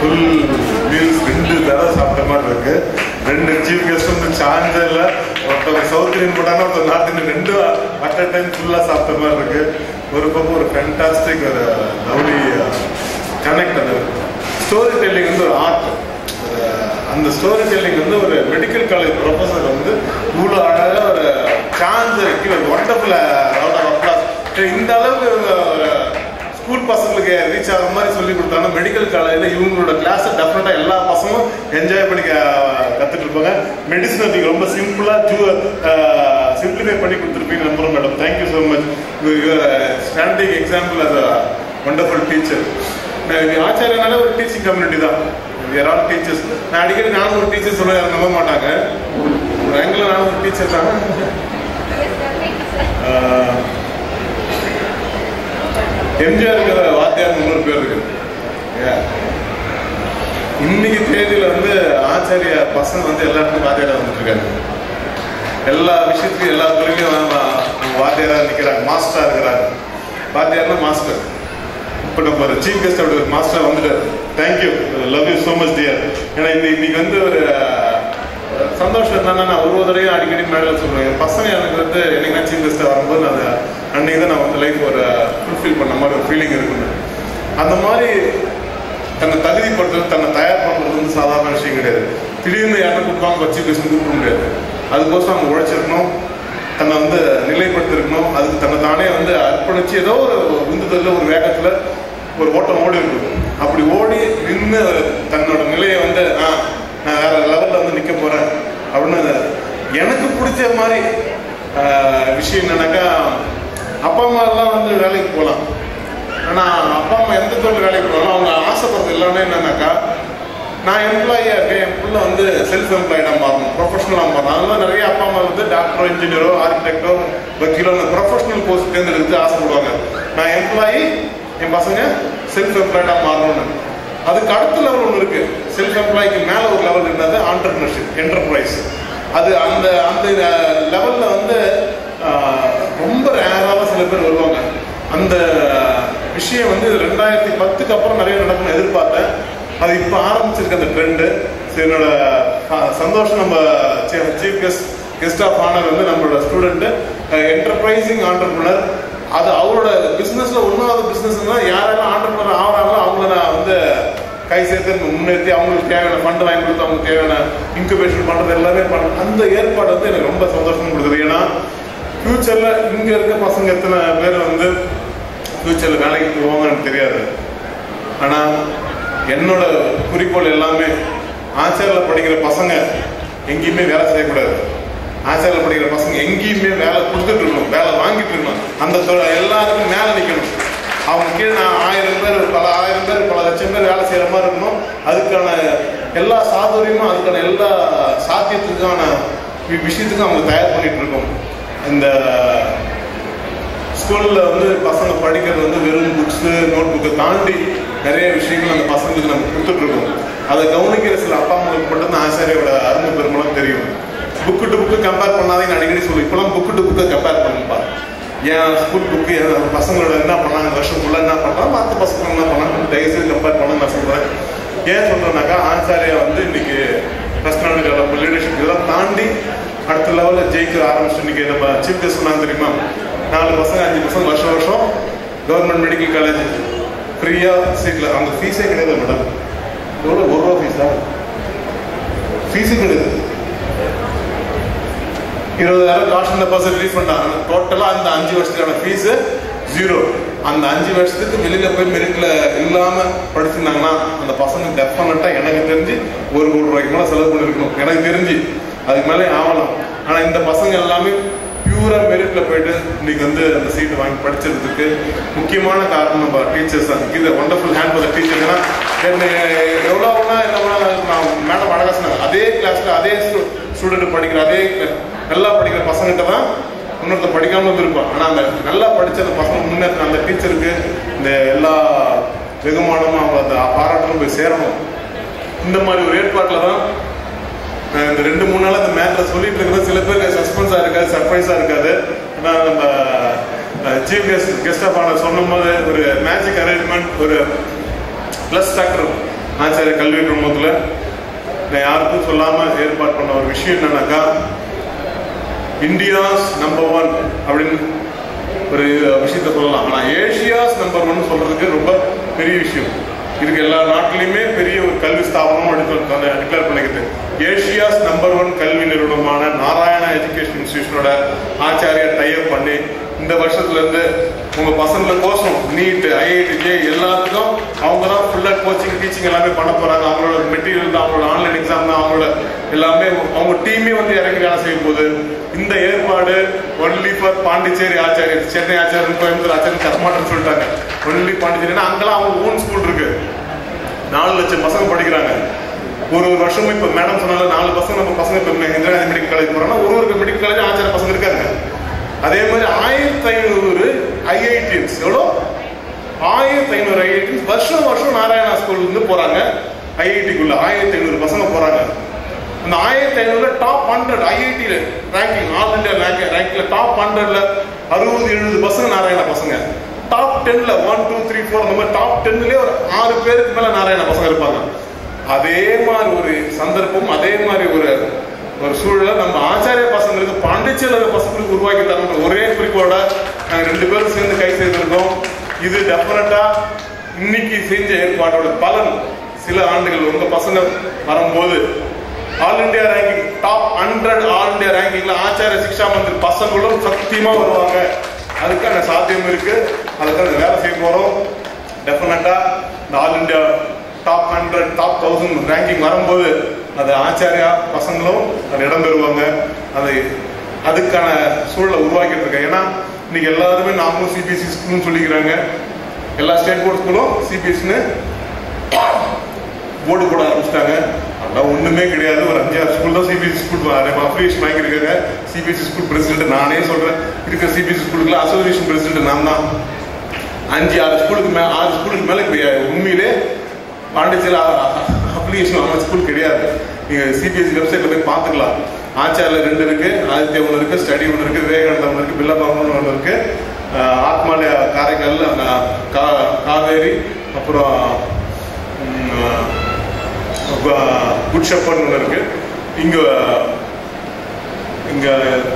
Full meals 2 தடவை சாப்பிட்ட மாதிரி இருக்கு. 2 சீஃப் கெஸ்ட் வந்து சான்ஸே இல்லை. ஒருத்தவங்க சவுத் இந்தியன் போட்டாங்கன்னா ஒருத்தர் north Indian 2 at a time ஃபுல்லாக சாப்பிட்ட மாதிரி இருக்கு. ஒரு பக்கம் ஒரு ஃபேண்டாஸ்டிக் ஒரு லவ்லி கனெக்ட். அந்த ஸ்டோரி டெல்லிங் வந்து ஒரு ஆர்ட். அந்த ஸ்டோரி டெல்லிங் வந்து ஒரு மெடிக்கல் காலேஜ் ப்ரொஃபஸர் வந்து இவ்வளோ அழகாக ஒரு சான்ஸ் இருக்கு. ஒரு ஒண்டர்ஃபுல் ரவுண்ட் ஆஃப் அப்ளாஸ். இந்த அளவுக்கு ஸ்கூல் பசங்களுக்கு ரீச் ஆகிற மாதிரி சொல்லி கொடுத்தாங்கன்னா மெடிக்கல் காலேஜில் இவங்களோட கிளாஸை டெஃபினட்டாக எல்லா பசங்களும் என்ஜாய் பண்ணி கற்றுட்டு இருப்பாங்க. மெடிசன் நீங்கள் ரொம்ப சிம்பிளாக சிம்பிளிஃபை பண்ணி கொடுத்துருப்பீங்க நம்புறோம் madam. Thank you so much. Standing example as a wonderful teacher. ஆச்சாரியனால ஒரு டீச்சிங் கம்யூனிட்டி தான். All teachers. நான் அடிக்கடி நானும் ஒரு டீச்சர் சொல்ல நம்ப மாட்டாங்க. ஒரு ஆங்கில நானும் ஒரு டீச்சர் தான். எம்ஜிஆருக்கு வாத்தியார் 3 பேர் இருக்கு. இன்னைக்கு தேதியில வந்து ஆச்சாரிய பசங்க வந்து எல்லாருக்கும் வாத்தியாரா வந்துட்டு இருக்காங்க. எல்லா விஷயத்துலையும் எல்லா துறையிலையும் வாத்தியாரா நிற்கிறாங்க, மாஸ்டரா இருக்கிறாங்க. வாத்தியார்னா மாஸ்டர். இப்போ நம்ம ஒரு சீஃப் கெஸ்ட் அப்படி ஒரு மாஸ்டர் வந்துட்டாரு. Thank you, love you so much dear. ஏன்னா இன்னைக்கு வந்து ஒரு சந்தோஷம் என்னன்னா, நான் ஒரு தடவையும் அடிக்கடி மேலே சொல்லுவேன், என் பசங்க எனக்கு வந்து என்னைக்குனா சீஃப் கெஸ்ட்டாக வரும்போது நான் அன்னைக்கு தான் நான் வந்து லைஃப் ஒரு ஃபுல்ஃபில் பண்ண மாதிரி ஒரு ஃபீலிங் இருக்குன்னு. அந்த மாதிரி தன்னை தகுதிப்படுத்துறது, தன்னை தயார் பண்ணுறது வந்து சாதாரண விஷயம் கிடையாது. திடீர்னு யாரும் கூப்பிடுவாங்க, சீஃப் கெஸ்ட் கூப்பிட முடியாது. அதுக்கோசம் அவங்க உழைச்சிருக்கணும், தன்னை வந்து நிலைப்படுத்திருக்கணும். அதுக்கு தன்னை தானே வந்து அர்ப்பணிச்சு ஏதோ ஒரு உந்துதலில் ஒரு வேகத்தில் ஒரு ஓட்டம் ஓடி இருக்கும். அப்படி ஓடி நின்று தன்னோட நிலையை வந்து நான் வேற லெவலில் வந்து நிற்க போகிறேன் அப்படின்னு எனக்கு பிடிச்ச மாதிரி விஷயம் என்னன்னாக்கா, அப்பா அம்மா எல்லாம் வந்து வேலைக்கு போகலாம். ஆனால் அப்பா அம்மா எந்த தொழில் வேலைக்கு போகலாம் அவங்க ஆசைப்படுறது எல்லாமே என்னன்னாக்கா, நான் எம்ப்ளாயியாக இருக்கேன், என் பிள்ளை வந்து செல்ஃப் எம்ப்ளாய்டாக மாறணும், ப்ரொஃபஷனலாக மாறணும். அதனால நிறைய அப்பா அம்மா வந்து டாக்டரோ இன்ஜினியரோ ஆர்கிடெக்டோ வக்கீலோ ப்ரொஃபஷனல் கோர்ஸ் தேர்ந்தெடுத்து ஆசைப்படுவாங்க. நான் எம்ப்ளாயி, என் பசங்க செல்ஃப் எம்ப்ளாய்டாக மாறணும்னு. அதுக்கு அடுத்த லெவல் ஒன்று இருக்கு. செல்ஃப் எம்ப்ளாய்க்கு மேலே ஒரு லெவல் இருந்தது ஆண்டர்பிரினர்ஷிப், என்டர்பிரைஸ். அது அந்த அந்த லெவலில் வந்து ரொம்ப ரேராக சில பேர் வருவாங்க. அந்த விஷயம் வந்து 2010க்கு அப்புறம் நிறைய நடக்கணும்னு எதிர்பார்த்தேன். அது இப்போ ஆரம்பிச்சிருக்கு அந்த ட்ரெண்டு. என்னோட சந்தோஷம். நம்ம சீஃப் கெஸ்ட் ஆஃப் ஆனர் வந்து நம்மளோட ஸ்டூடெண்ட் என்டர்பிரைசிங் ஆண்டர்பிரினர். அது அவரோட பிஸ்னஸ்ல 1வது பிஸ்னஸ்னா யாரெல்லாம் ஆண்டர்பிரினர் ஆகிறாங்களோ அவங்கள நான் வந்து கை சேர்த்து முன்னேற்றி அவங்களுக்கு தேவையான ஃபண்டு வாங்கி கொடுத்து அவங்களுக்கு தேவையான இன்குபேஷன் பண்ணுறது எல்லாமே பண்ணுறது. அந்த ஏற்பாடு வந்து எனக்கு ரொம்ப சந்தோஷம் கொடுக்குது. ஏன்னா ஃபியூச்சர்ல இங்க இருக்க பசங்க எத்தனை பேர் வந்து ஃபியூச்சர்ல வேலைக்கு போவாங்கன்னு தெரியாது. ஆனா என்னோட குறிக்கோள் எல்லாமே ஆச்சாரில் படிக்கிற பசங்க எங்கேயுமே வேலை செய்யக்கூடாது. ஆச்சாரில் படிக்கிற பசங்க எங்கேயுமே வேலை கொடுத்துட்டு இருக்கணும், வேலை வாங்கிட்டு இருக்கணும். அந்த எல்லாருக்கும் மேலே நிற்கணும். அவங்க கீழே நான் 1000 பேர், பல 1000 பேர், பல லட்சம் பேர் வேலை செய்யற மாதிரி இருக்கணும். அதுக்கான எல்லா சாதுரியமும், அதுக்கான எல்லா சாத்தியத்துக்கான விஷயத்துக்கும் அவங்க தயார் பண்ணிட்டு இருக்கோம். இந்த ஸ்கூல்ல வந்து பசங்க படிக்கிறது வந்து வெறும் புக்ஸ் நோட் புக்கை தாண்டி நிறைய விஷயங்கள் அந்த பசங்களுக்கு நம்ம கொடுத்துட்டு இருக்கோம். அதை கவனிக்கிற சில அப்பா அம்மாவுக்கு மட்டும்தான் ஆசிரியரோட அருமை பெருமளவு தெரியும். புக்கு டு புக்கு கம்பேர் பண்ணாதே அடிக்கடி சொல்லுவேன். இப்பெல்லாம் புக்கு டு புக்கை கம்பேர் பண்ணுப்பா. என் ஸ்கூல் புக்கு பசங்களோட என்ன பண்ணாங்க, வருஷம் ஃபுல்லாக என்ன பண்ணாங்க, மற்ற பசங்க என்ன பண்ணாங்க, தயவுசெய்து கம்பேர் பண்ண நான் சொல்றேன். ஏன் சொல்றேன்னாக்கா, ஆச்சாரியா வந்து இன்னைக்கு பர்சனாலிட்டி டெவலப்மெண்ட், லீடர்ஷிப் இதெல்லாம் தாண்டி அடுத்த லெவலில் ஜெயிக்க ஆரம்பிச்சு. இன்னைக்கு நம்ம சீஃப் கெஸ்ட் சொன்னாங்க தெரியுமா, 4 பசங்க 5 பசங்க வருஷம் கவர்மெண்ட் மெடிக்கல் காலேஜ் ஃப்ரீயா சீட்ல. அவங்க ஃபீஸே கிடையாது மேடம். எவ்வளோ 1 ரூபா ஃபீஸா? ஃபீஸு கிடையாது. 20,000 காஸ்ட் டெபாசிட் ரிலீஸ் பண்ணாங்க. டோட்டலா அந்த 5 வருஷத்துக்கான ஃபீஸ் 0. அந்த 5 வருஷத்துக்கு வெளியில போய் மெரிட்ல இல்லாம படிச்சிருந்தாங்கன்னா அந்த பசங்க டெஃபினட்டா எனக்கு தெரிஞ்சு 1 கோடி ரூபாய்க்கு மேல செலவு பண்ணிருக்கணும். எனக்கு தெரிஞ்சு அதுக்கு மேலே ஆகலாம். ஆனா இந்த பசங்க எல்லாமே பியூரா மெரிட்ல போயிட்டு இன்னைக்கு வந்து அந்த சீட்டு வாங்கி படிச்சிருக்கிறதுக்கு முக்கியமான காரணம் நம்ம டீச்சர்ஸ் தான். இது wonderful hand for the teacher. ஏன்னா எவ்வளோனா நான் மேடம் அழகா சொன்னாங்க, அதே கிளாஸ்ல அதே ஸ்டூடெண்ட் படிக்கிற அதே நல்லா படிக்கிற பசங்கிட்ட தான் இன்னொருத்த படிக்காம இருந்திருப்பான். ஆனா அந்த நல்லா படிச்ச அந்த பசங்க முன்னேற்ற அந்த டீச்சருக்கு இந்த எல்லா வெகுமானமும் அவங்க அந்த பாராட்டணும் போய் சேரணும். இந்த மாதிரி ஒரு ஏற்பாட்டில் தான் இந்த 2-3 நாள் அந்த மேட்ல சொல்லிட்டு இருக்கிறது. சில பேர் சஸ்பென்ஸா இருக்காது, சர்ப்ரைஸா இருக்காது. நம்ம சீஃப் கெஸ்ட் ஆஃப் ஆனர் சொன்னும் போது ஒரு மேஜிக் அரேஞ்ச்மெண்ட், ஒரு பிளஸ் ஃபேக்டர் ஆச்சாரிய கல்வி குழுமத்தில் நான் யாருக்கும் சொல்லாமல் ஏற்பாடு பண்ண ஒரு விஷயம் என்னன்னாக்கா, இந்தியாஸ் நம்பர் 1 அப்படின்னு ஒரு விஷயத்த சொல்லலாம். ஆனால் ஏஷியாஸ் நம்பர் 1 சொல்றதுக்கு ரொம்ப பெரிய விஷயம். இதுக்கு எல்லா நாட்டிலையுமே பெரிய ஒரு கல்வி ஸ்தாபனம் டிக்ளேர் பண்ணிக்கிது. ஏஷியாஸ் நம்பர் 1 கல்வி நிறுவனமான நாராயணா எஜுகேஷன் இன்ஸ்டிடியூஷனோட ஆச்சாரியா டைப் பண்ணி இந்த வருஷத்துல இருந்து உங்க பசங்களுக்கோசம் நீட், IIT, எல்லாத்துக்கும் அவங்க தான் ஃபுல்லா கோச்சிங், டீச்சிங் எல்லாமே பண்ண போறாங்க. அவங்களோட மெட்டீரியல் தான், அவங்களோட ஆன்லைன் எக்ஸாம் தான், அவங்களோட எல்லாமே அவங்க டீமே வந்து இறங்கி வேலை செய்யும் போது இந்த ஏற்பாடு ஒன்லி ஃபார் பாண்டிச்சேரி ஆச்சாரியர், சென்னை ஆச்சாரியர், கோயம்புத்தூர் ஆச்சாரியர் தரமாட்டேன்னு சொல்லிட்டாங்க. ஒன்லி பாண்டிச்சேரினா அங்கெல்லாம் அவங்க ஓன் ஸ்கூல் இருக்கு. 4 லட்சம் பசங்க படிக்கிறாங்க. ஒரு வருஷமும் இப்ப மேடம் சொன்னால 4 பசங்க நம்ம பசங்க இப்ப இந்திரா காந்தி மெடிக்கல் காலேஜ் போறோம்னா ஒரு மெடிக்கல் காலேஜ் ஆச்சார பசங்க இருக்காங்க. அதே மாதிரி 1500 IITs, எவ்வளோ 1500 IITs வருஷம் நாராயணா ஸ்கூல்ல இருந்து போறாங்க. IITக்குள்ள 1500 பசங்க போறாங்க. அந்த 1500 top 100 IIT ranking, all India ரேங்கிங்ல டாப் 100ல 60-70 பசங்க நாராயணா பசங்க. டாப் 10ல 1, 2, 3, 4 அந்த மாதிரி டாப் 10லயே ஒரு 6 பேருக்கு மேல நாராயணா பசங்க இருப்பாங்க. அதே மாதிரி ஒரு சந்தர்ப்பம், அதே மாதிரி ஒரு சூழலை நம்ம ஆச்சாரிய பசங்களுக்கு, பாண்டிச்சேரியில் பசங்களுக்கு உருவாக்கி தரணும் ஒரே குறிக்கோட நாங்கள் 2 பேரும் சேர்ந்து கை செய்திருக்கோம். இது டெஃபினட்டா இன்னைக்கு செஞ்ச ஏற்பாட்டோட பலன் சில ஆண்டுகள் உங்க பசங்க வரும்போது all India ranking, top 100 all India ரேங்கிங்ல ஆச்சாரிய சிக்ஷா மந்திரி பசங்களும் சத்தியமா வருவாங்க. அதுக்கான சாத்தியம் இருக்கு. அதுக்கான வேலை செய்ய போறோம். டெஃபினட்டா இந்த all India top 100, top 1000 ranking வரும்போது அது ஆச்சாரியா பசங்களும் அது இடம் பெறுவாங்க. அதுக்கான சூழலை உருவாக்கிட்டு இருக்கேன். ஏன்னா இன்னைக்கு எல்லாருமே நாமும் CBSE ஸ்கூல்னு சொல்லிக்கிறாங்க. எல்லா ஸ்டேட் போர்ட் ஸ்கூலும் CBSE போர்டு போட ஆரம்பிச்சிட்டாங்க. அதெல்லாம் ஒண்ணுமே கிடையாது. ஒரு 5-6 ஸ்கூல் தான் CBSE ஸ்கூல் அப்ளிகேஷன் வாங்கியிருக்காங்க. CBSE ஸ்கூல் பிரசிடென்ட் நானே சொல்றேன். இருக்கிற CBSE ஸ்கூலுக்குள்ள அசோசியேஷன் பிரசிடென்ட் நான் தான். 5-6 ஸ்கூலுக்கு மேல 6 ஸ்கூலுக்கு மேல உண்மையிலே பாண்டிச்சேரி அப்ளிகேஷன் வாங்க ஸ்கூல் கிடையாது. நீங்க CBSE வெப்சைட்ல போய் பார்த்துக்கலாம். ஆச்சாரில் 2 இருக்கு, ஆதித்யா 1 இருக்கு, ஸ்டடி 1 இருக்கு, விவேகானந்தா 1 இருக்கு, பில்லா பவன் 1 இருக்கு, ஆத்மாலயா காரைக்கால், காவேரி, அப்புறம் குட் ஷெப்பர்ட் 1 இருக்கு. இங்க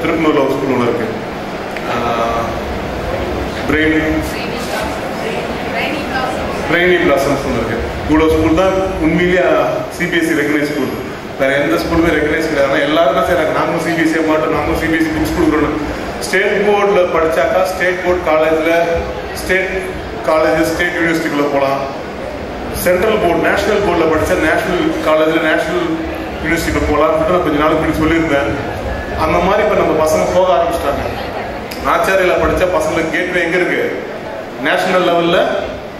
திருப்பூர்ல ஒரு ஸ்கூல் 1 இருக்கு. பிரெய்னி பிளாசம்ஸ் 1 இருக்கு. இவ்வளோ ஸ்கூல் தான் உண்மையிலேயே CBSE ரெகனைஸ் ஸ்கூல். வேற எந்த ஸ்கூலுமே ரெகனைஸ் கிடையாது. ஆனால் எல்லாரும் தான் செய்யறாங்க. நாங்களும் CBSE மாட்டோம், நாங்களும் CBSE புக்ஸ் கொடுக்குறோம். ஸ்டேட் போர்டில் படிச்சாக்கா ஸ்டேட் போர்ட் காலேஜில் ஸ்டேட் யூனிவர்சிட்டிக்குள்ள போகலாம். சென்ட்ரல் போர்டு நேஷனல் போர்டில் படித்தா நேஷனல் காலேஜில் நேஷனல் யூனிவர்சிட்டிக்குள்ள போகலான்னு நான் கொஞ்சம் நாளுக்கு முன்னாடி சொல்லியிருந்தேன். அந்த மாதிரி இப்போ நம்ம பசங்க போக ஆரம்பிச்சிட்டாங்க. ஆச்சாரியில் படித்தா பசங்களுக்கு கேட்வே எங்கே இருக்கு? நேஷனல் லெவலில்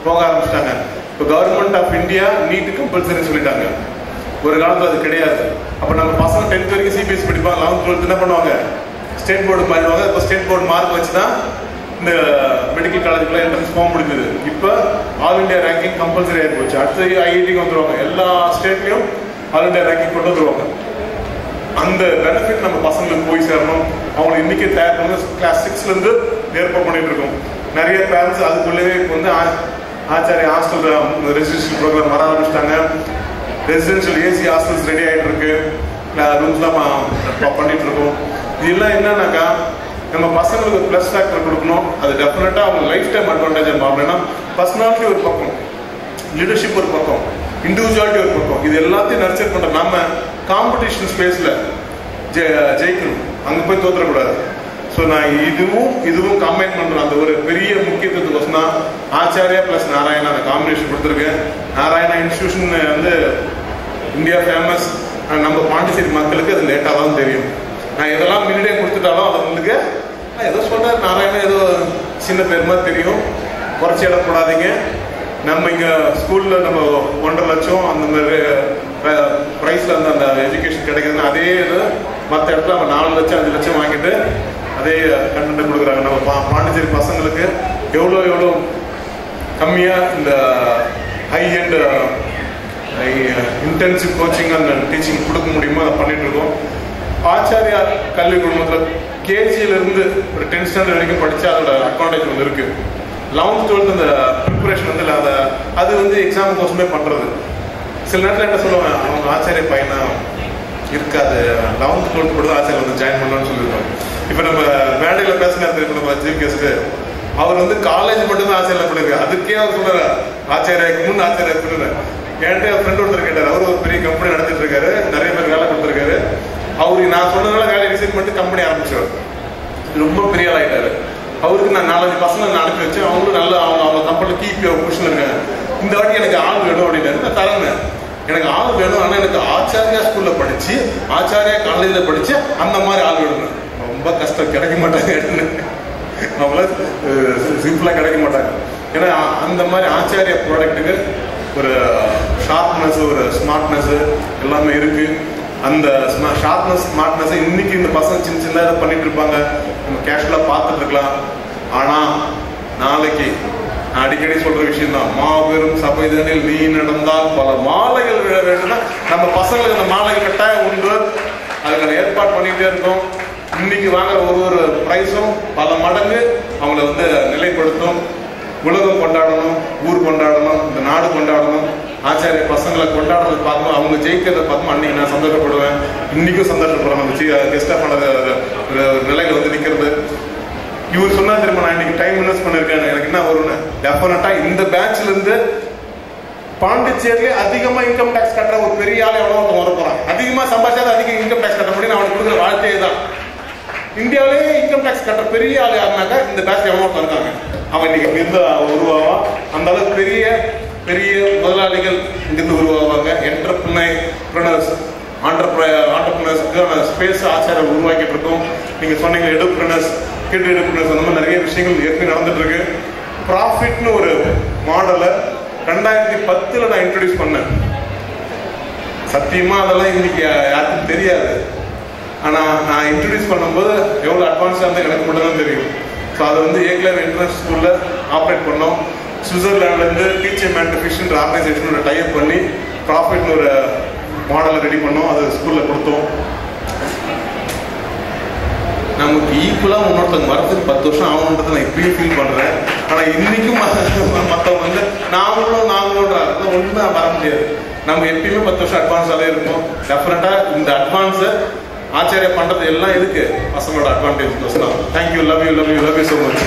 போக ஆரம்பிச்சிட்டாங்க. இப்போ government of India NEET compulsory சொல்லிட்டாங்க. ஒரு காலத்தில் அது கிடையாது. அப்போ நம்ம பசங்க 10th வரைக்கும் CBSE படிப்பாங்க. 11th 12th என்ன பண்ணுவாங்க? ஸ்டேட் போர்டு மாறிடுவாங்க. இப்போ ஸ்டேட் போர்டு மார்க் வச்சு தான் இந்த மெடிக்கல் காலேஜுக்குள்ள என்ட்ரன்ஸ் போக முடிஞ்சது. இப்போ ஆல் இண்டியா ரேங்கிங் கம்பல்சரி ஆகி போச்சு. அடுத்து IITக்கு வந்துருவாங்க. எல்லா ஸ்டேட்லையும் ஆல் இண்டியா ரேங்கிங் கொண்டு வந்துருவாங்க. அந்த பெனிஃபிட் நம்ம பசங்களுக்கு போய் சேரணும். அவங்களை இன்னைக்கு தயார் பண்ணி கிளாஸ் 6லேருந்து ஏற்பாடு பண்ணிட்டு இருக்கோம். நிறைய பேரண்ட்ஸ் அதுக்குள்ளேயே இப்போ வந்து ஆச்சாரிய ஹாஸ்டல் ரெசிடென்ஷியல் ப்ரோக்ராம் வர ஆரம்பிச்சிட்டாங்க. ரெசிடென்ஷியல் AC ஹாஸ்டல்ஸ் ரெடி ஆகிட்டு இருக்கு. ரூம்ஸ்லாம் பண்ணிட்டு இருக்கோம். இதெல்லாம் என்னன்னாக்கா நம்ம பசங்களுக்கு ப்ளஸ் ஃபேக்டர் கொடுக்கணும். அது டெஃபினட்டா அவங்க லைஃப் டைம் அட்வான்டேஜ் மாறணும்னா பர்சனாலிட்டி ஒரு பக்கம், லீடர்ஷிப் ஒரு பக்கம், இண்டிவிஜுவாலிட்டி ஒரு பக்கம், இது எல்லாத்தையும் நர்ச்சர் பண்ற நம்ம காம்படிஷன் ஸ்பேஸ்ல ஜெயிக்கணும். அங்க போய் தோற்றக்கூடாது. ஸோ நான் இதுவும் கம்பைன் பண்றேன். அந்த ஒரு பெரிய முக்கியத்துவத்துக்கோசம் தான் ஆச்சாரியா பிளஸ் நாராயணா அந்த காம்பினேஷன் கொடுத்துருக்கேன். நாராயணா இன்ஸ்டிடியூஷன் வந்து இந்தியா ஃபேமஸ். நம்ம பாண்டிச்சேரி மக்களுக்கு அது லேட்டாக தான் தெரியும். நான் எதெல்லாம் முன்னாடியே கொடுத்துட்டாலும் அது உங்களுக்கு ஏதோ சொல்றேன், நாராயணா ஏதோ சின்ன பேர் மாதிரி தெரியும். குறைச்சி இடப்படாதீங்க. நம்ம இங்க ஸ்கூல்ல நம்ம 1.5 லட்சம் அந்த மாதிரி பிரைஸ்ல வந்து அந்த எஜுகேஷன் கிடைக்குதுன்னா அதே இது மற்ற இடத்துல நம்ம 4 லட்சம் 5 லட்சம் வாங்கிட்டு அதே கண்டென்ட் கொடுக்குறாங்க. நம்ம பாண்டிச்சேரி பசங்களுக்கு எவ்வளோ கம்மியா இந்த ஹை அண்ட் இன்டென்சிவ் கோச்சிங் அந்த டீச்சிங் கொடுக்க முடியுமோ அதை பண்ணிட்டு இருக்கோம். ஆச்சாரியா கல்வி குழுமத்தில் KG-லேருந்து ஒரு 10th ஸ்டாண்டர்ட் வரைக்கும் படித்தா அதோட அட்வான்டேஜ் வந்து இருக்கு. 11th 12th அந்த ப்ரிப்பரேஷன் வந்து அது வந்து எக்ஸாம் கோசமே பண்றது. சில நேரத்தில் என்ன சொல்லுவாங்க, அவங்க ஆச்சாரிய பையனா இருக்காது, 11th 12th கூட ஆச்சாரிய வந்து ஜாயின் பண்ணலாம்னு சொல்லியிருக்கோம். இப்போ நம்ம மேடையில் பேசினா இப்போ நம்ம சீஃப் கெஸ்ட்டு அவர் வந்து காலேஜ் மட்டும்தான் ஆச்சாரியம் பண்ணிருக்காரு. அதுக்கே அவர் சொல்றாரு ஆச்சாரியாக்கு முன் ஆச்சாரியா பண்ணுறேன். என்கிட்ட என் ஃப்ரெண்ட் ஒருத்தர் கேட்டார். அவர் ஒரு பெரிய கம்பெனி நடத்திட்டு இருக்காரு, நிறைய பேர் வேலை கொடுத்துருக்காரு. அவரு நான் சொன்னதுனால வேலையை ரிசைன் பண்ணிட்டு கம்பெனி ஆரம்பிச்சார். ரொம்ப பெரிய ஆள் ஆகிட்டாரு. அவருக்கு நான் 4-5 பசங்க நான் அனுப்பி வச்சேன். அவங்களும் நல்ல அவங்க கம்பெனியில் கீப் பொசிஷன் இருக்காங்க. இந்த வாட்டி எனக்கு ஆள் வேணும் அப்படின்னு நான் தரேன். எனக்கு ஆள் வேணும், ஆனால் எனக்கு ஆச்சாரியா ஸ்கூல்ல படிச்சு ஆச்சாரியா காலேஜில் படிச்சு அந்த மாதிரி ஆள் வேணும். ரொம்ப கஷ்டம், கிடைக்க மாட்டாங்க. அவங்கள சிம்பிளா கிடைக்க மாட்டாங்க. ஏன்னா அந்த மாதிரி ஆச்சாரிய ப்ராடக்ட்டுக்கு ஒரு ஷார்ப்னஸ், ஒரு ஸ்மார்ட்னஸ் எல்லாமே இருக்கு. அந்த ஷார்ப்னஸ் ஸ்மார்ட்னஸ் இன்னைக்கு இந்த பசங்க சின்ன சின்னதாக பண்ணிட்டு இருப்பாங்க, நம்ம கேஷுவலா பார்த்துட்டு இருக்கலாம். ஆனா நாளைக்கு நான் அடிக்கடி சொல்ற விஷயம் தான், மாபெரும் சபைதனில் நீ நடந்தால் பல மாலைகள் விழ வேண்டும்னா நம்ம பசங்களுக்கு அந்த மாலைகள் கட்டாயம் உண்டு. அதுக்கான ஏற்பாடு பண்ணிட்டே இருக்கோம். இன்னைக்கு வாங்குற ஒரு பிரைஸும் பல மடங்கு அவங்கள வந்து நிலைப்படுத்தும். உலகம் கொண்டாடணும், ஊர் கொண்டாடணும், இந்த நாடு கொண்டாடணும். ஆச்சாரிய பசங்களை கொண்டாடுறது பார்க்கணும், அவங்க ஜெயிக்கிறத பார்க்கணும். அன்னைக்கு நான் சந்தோஷப்படுவேன், இன்னைக்கும் சந்தோஷப்படுறேன். நம்ம கெஸ்டாக பண்ண நிலையில வந்து நிற்கிறது. இவர் சொன்னா தெரியுமா, நான் இன்னைக்கு டைம் இன்வெஸ்ட் பண்ணிருக்கேன், எனக்கு என்ன வரும்னு. டெஃபினட்டா இந்த பேட்ச்ல இருந்து பாண்டிச்சேரியிலே அதிகமா இன்கம் டாக்ஸ் கட்டுற ஒரு பெரிய ஆள் எவ்வளோ வர போறான். அதிகமா சம்பாதிச்சாத அதிக இன்கம் டாக்ஸ் கட்ட முடியும். அவனுக்கு கொடுக்குற வாழ்க்கையே தான். இந்தியாவிலேயே இன்கம் டாக்ஸ் கட்டுற பெரிய ஆள் யாருனாக்கா இந்த பேட்ச் எவ்வளோ இருக்காங்க. அவன் இன்னைக்கு இருந்து உருவாவான். அந்த அளவுக்கு பெரிய பெரிய முதலாளிகள் இங்கிருந்து உருவாவாங்க. ஆண்டர்பிரினர்ஸ்க்கு ஸ்பேஸ் ஆச்சாரம் உருவாக்கிட்டு இருக்கோம். நீங்க சொன்னீங்க எடுப்ரினர்ஸ், கிட் எடுப்ரினர்ஸ், அந்த மாதிரி நிறைய விஷயங்கள் ஏற்கனவே நடந்துட்டு இருக்கு. ப்ராஃபிட்னு ஒரு மாடலை 2010 நான் இன்ட்ரடியூஸ் பண்ணேன். சத்தியமா அதெல்லாம் இன்னைக்கு யாருக்கும் தெரியாது. ஆனா நான் இன்ட்ரடியூஸ் பண்ணும்போது எவ்வளவு அட்வான்ஸா இருந்து எனக்கு மட்டும் தான் தெரியும். ஸோ அதை வந்து ஏக்லேவ் இன்டர்நேஷனல் ஸ்கூல்ல ஆப்ரேட் பண்ணோம். சுவிட்சர்லாண்ட்ல இருந்து டீச்சர் மேனிஃபெக்சர் ஆர்கனைசேஷனோட டைப் பண்ணி ப்ராஃபிட்னு ஒரு மாடலை ரெடி பண்ணோம். அது ஸ்கூல்ல கொடுத்தோம். நமக்கு ஈக்குவலா இன்னொருத்தவங்க வரதுக்கு 10 வருஷம் ஆகணுன்றதை நான் இப்பயும் ஃபீல் பண்றேன். ஆனா இன்னைக்கும் மற்றவங்க வந்து நாங்களும் ஒன்றும் வர முடியாது. நம்ம எப்பயுமே 10 வருஷம் அட்வான்ஸாவே இருக்கும். டெஃபினட்டா இந்த அட்வான்ஸை ஆச்சாரியா பண்றது எல்லாம் இருக்கு பசங்களோட advantage. Thank you, love you so much.